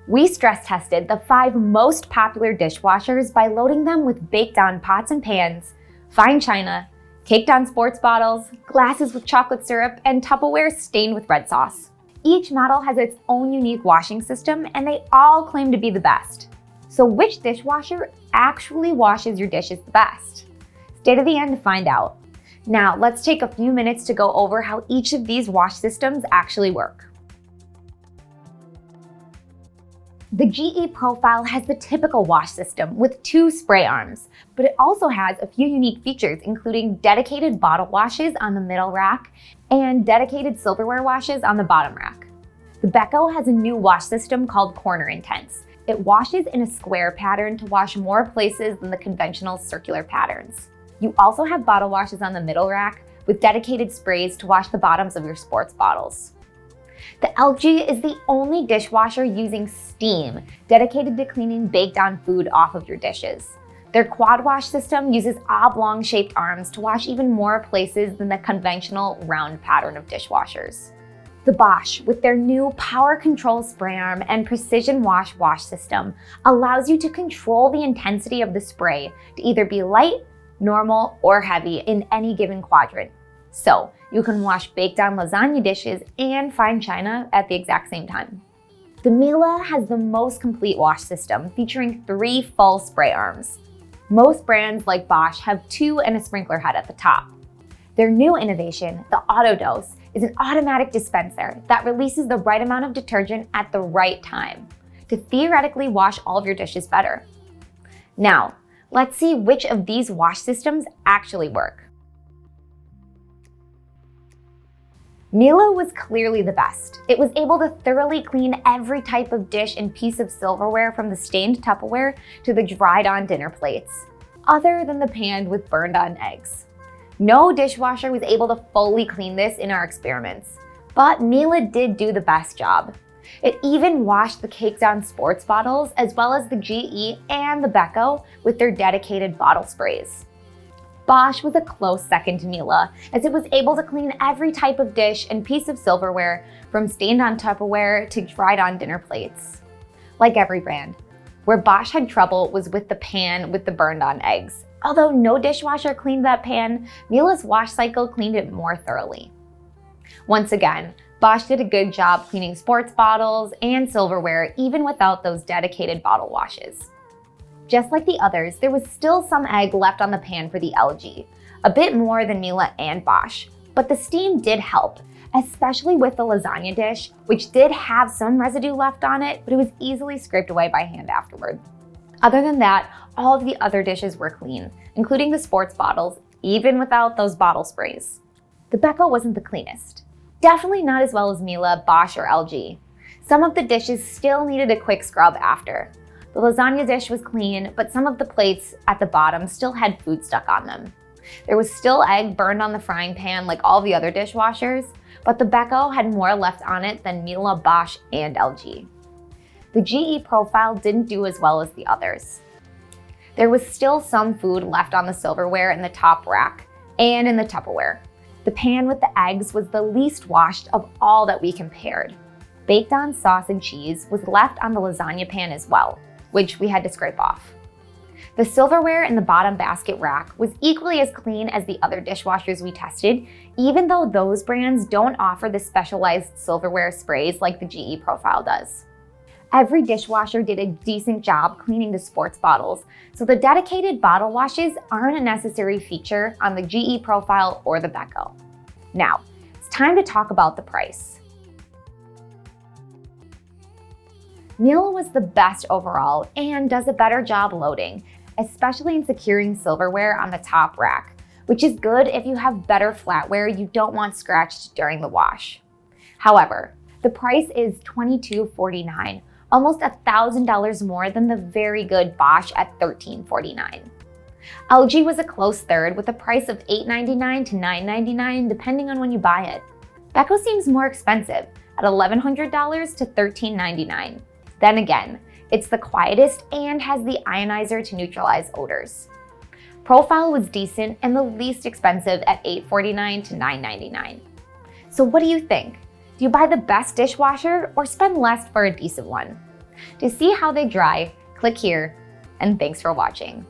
We stress tested the 5 most popular dishwashers by loading them with baked-on pots and pans, fine china, caked-on sports bottles, glasses with chocolate syrup, and Tupperware stained with red sauce. Each model has its own unique washing system, and they all claim to be the best. So which dishwasher actually washes your dishes the best? Stay to the end to find out. Now, let's take a few minutes to go over how each of these wash systems actually work. The GE Profile has the typical wash system with 2 spray arms, but it also has a few unique features, including dedicated bottle washes on the middle rack and dedicated silverware washes on the bottom rack. The Beko has a new wash system called Corner Intense. It washes in a square pattern to wash more places than the conventional circular patterns. You also have bottle washes on the middle rack with dedicated sprays to wash the bottoms of your sports bottles. The LG is the only dishwasher using steam, dedicated to cleaning baked-on food off of your dishes. Their quad wash system uses oblong-shaped arms to wash even more places than the conventional round pattern of dishwashers. The Bosch, with their new power control spray arm and precision wash system, allows you to control the intensity of the spray to either be light, normal, or heavy in any given quadrant. So you can wash baked-on lasagna dishes and fine china at the exact same time. The Miele has the most complete wash system, featuring 3 full spray arms. Most brands like Bosch have 2 and a sprinkler head at the top. Their new innovation, the AutoDose, is an automatic dispenser that releases the right amount of detergent at the right time to theoretically wash all of your dishes better. Now, let's see which of these wash systems actually work. Miele was clearly the best. It was able to thoroughly clean every type of dish and piece of silverware, from the stained Tupperware to the dried-on dinner plates, other than the pan with burned-on eggs. No dishwasher was able to fully clean this in our experiments, but Miele did do the best job. It even washed the caked-on sports bottles, as well as the GE and the Beko with their dedicated bottle sprays. Bosch was a close second to Miele, as it was able to clean every type of dish and piece of silverware, from stained-on Tupperware to dried-on dinner plates. Like every brand, where Bosch had trouble was with the pan with the burned-on eggs. Although no dishwasher cleaned that pan, Miele's wash cycle cleaned it more thoroughly. Once again, Bosch did a good job cleaning sports bottles and silverware, even without those dedicated bottle washes. Just like the others, there was still some egg left on the pan for the LG, a bit more than Miele and Bosch, but the steam did help, especially with the lasagna dish, which did have some residue left on it, but it was easily scraped away by hand afterward. Other than that, all of the other dishes were clean, including the sports bottles, even without those bottle sprays. The Beko wasn't the cleanest. Definitely not as well as Miele, Bosch, or LG. Some of the dishes still needed a quick scrub after. The lasagna dish was clean, but some of the plates at the bottom still had food stuck on them. There was still egg burned on the frying pan like all the other dishwashers, but the Beko had more left on it than Miele, Bosch, and LG. The GE Profile didn't do as well as the others. There was still some food left on the silverware in the top rack and in the Tupperware. The pan with the eggs was the least washed of all that we compared. Baked-on sauce and cheese was left on the lasagna pan as well, which we had to scrape off. The silverware in the bottom basket rack was equally as clean as the other dishwashers we tested, even though those brands don't offer the specialized silverware sprays like the GE Profile does. Every dishwasher did a decent job cleaning the sports bottles, so the dedicated bottle washes aren't a necessary feature on the GE Profile or the Beko. Now, it's time to talk about the price. Miele was the best overall and does a better job loading, especially in securing silverware on the top rack, which is good if you have better flatware you don't want scratched during the wash. However, the price is $22.49, almost $1,000 more than the very good Bosch at $13.49. LG was a close third with a price of $8.99 to $9.99 depending on when you buy it. Beko seems more expensive at $1,100 to $13.99. Then again, it's the quietest and has the ionizer to neutralize odors. Profile was decent and the least expensive at $8.49 to $9.99. So what do you think? Do you buy the best dishwasher or spend less for a decent one? To see how they dry, click here, and thanks for watching.